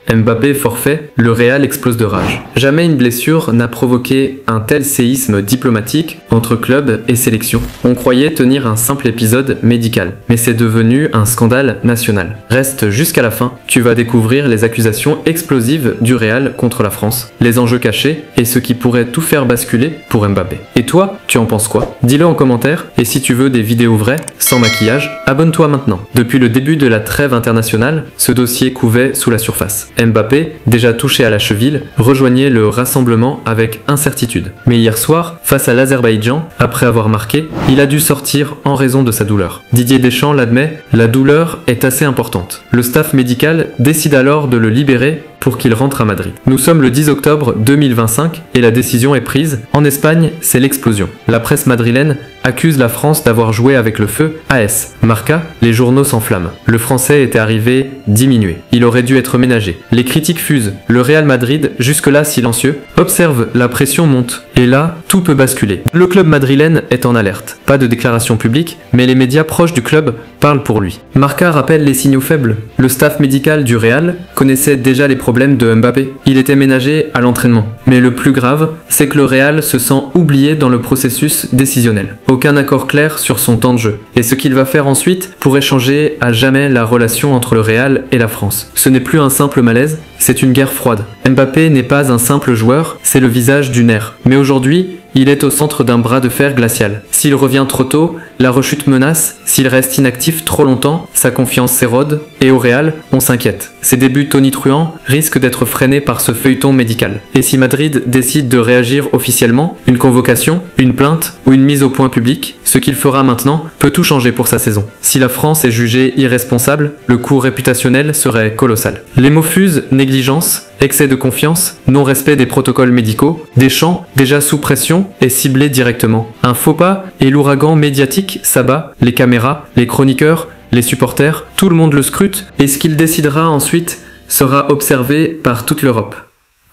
Mbappé forfait, le Real explose de rage. Jamais une blessure n'a provoqué un tel séisme diplomatique entre club et sélection. On croyait tenir un simple épisode médical, mais c'est devenu un scandale national. Reste jusqu'à la fin, tu vas découvrir les accusations explosives du Real contre la France, les enjeux cachés et ce qui pourrait tout faire basculer pour Mbappé. Et toi, tu en penses quoi? Dis-le en commentaire, et si tu veux des vidéos vraies, sans maquillage, abonne-toi maintenant. Depuis le début de la trêve internationale, ce dossier couvait sous la surface. Mbappé, déjà touché à la cheville, rejoignait le rassemblement avec incertitude. Mais hier soir, face à l'Azerbaïdjan, après avoir marqué, il a dû sortir en raison de sa douleur. Didier Deschamps l'admet, la douleur est assez importante. Le staff médical décide alors de le libérer pour qu'il rentre à Madrid. Nous sommes le 10 octobre 2025 et la décision est prise. En Espagne, c'est l'explosion. La presse madrilène accuse la France d'avoir joué avec le feu. AS. Marca, les journaux s'enflamment. Le français était arrivé diminué. Il aurait dû être ménagé. Les critiques fusent. Le Real Madrid, jusque-là silencieux, observe la pression monte. Et là, tout peut basculer. Le club madrilène est en alerte. Pas de déclaration publique, mais les médias proches du club parlent pour lui. Marca rappelle les signaux faibles. Le staff médical du Real connaissait déjà les problèmes de Mbappé. Il était ménagé à l'entraînement. Mais le plus grave, c'est que le Real se sent oublié dans le processus décisionnel. Aucun accord clair sur son temps de jeu. Et ce qu'il va faire ensuite pourrait changer à jamais la relation entre le Real et la France. Ce n'est plus un simple malaise, c'est une guerre froide. Mbappé n'est pas un simple joueur, c'est le visage d'une ère. Mais aujourd'hui, il est au centre d'un bras de fer glacial. S'il revient trop tôt, la rechute menace. S'il reste inactif trop longtemps, sa confiance s'érode. Et au Real, on s'inquiète. Ses débuts tonitruants risquent d'être freinés par ce feuilleton médical. Et si Madrid décide de réagir officiellement, une convocation, une plainte ou une mise au point publique, ce qu'il fera maintenant peut tout changer pour sa saison. Si la France est jugée irresponsable, le coût réputationnel serait colossal. Les mots fusent, négligence, excès de confiance, non-respect des protocoles médicaux, Deschamps, déjà sous pression, est ciblé directement. Un faux pas et l'ouragan médiatique s'abat, les caméras, les chroniqueurs, les supporters, tout le monde le scrute et ce qu'il décidera ensuite sera observé par toute l'Europe.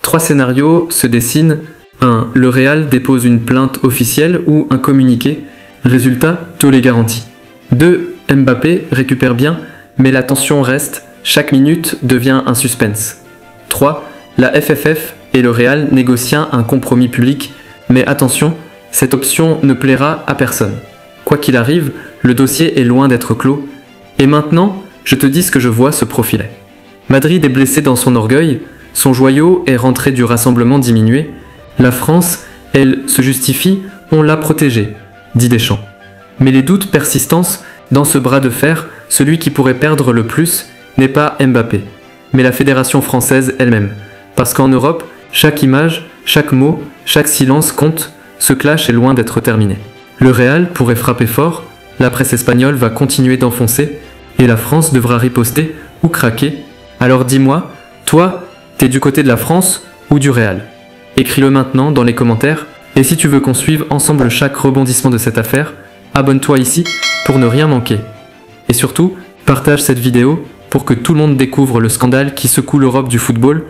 3 scénarios se dessinent. 1. Le Real dépose une plainte officielle ou un communiqué. Résultat, tollé garanti. 2. Mbappé récupère bien, mais la tension reste, chaque minute devient un suspense. 3. La FFF et le Real négocient un compromis public, mais attention, cette option ne plaira à personne. Quoi qu'il arrive, le dossier est loin d'être clos. Et maintenant, je te dis ce que je vois se profiler. Madrid est blessé dans son orgueil, son joyau est rentré du rassemblement diminué. La France, elle, se justifie, on l'a protégée, dit Deschamps. Mais les doutes persistants dans ce bras de fer, celui qui pourrait perdre le plus n'est pas Mbappé, mais la fédération française elle-même. Parce qu'en Europe, chaque image, chaque mot, chaque silence compte, ce clash est loin d'être terminé. Le Real pourrait frapper fort, la presse espagnole va continuer d'enfoncer, et la France devra riposter ou craquer. Alors dis-moi, toi, t'es du côté de la France ou du Real? Écris-le maintenant dans les commentaires, et si tu veux qu'on suive ensemble chaque rebondissement de cette affaire, abonne-toi ici pour ne rien manquer. Et surtout, partage cette vidéo pour que tout le monde découvre le scandale qui secoue l'Europe du football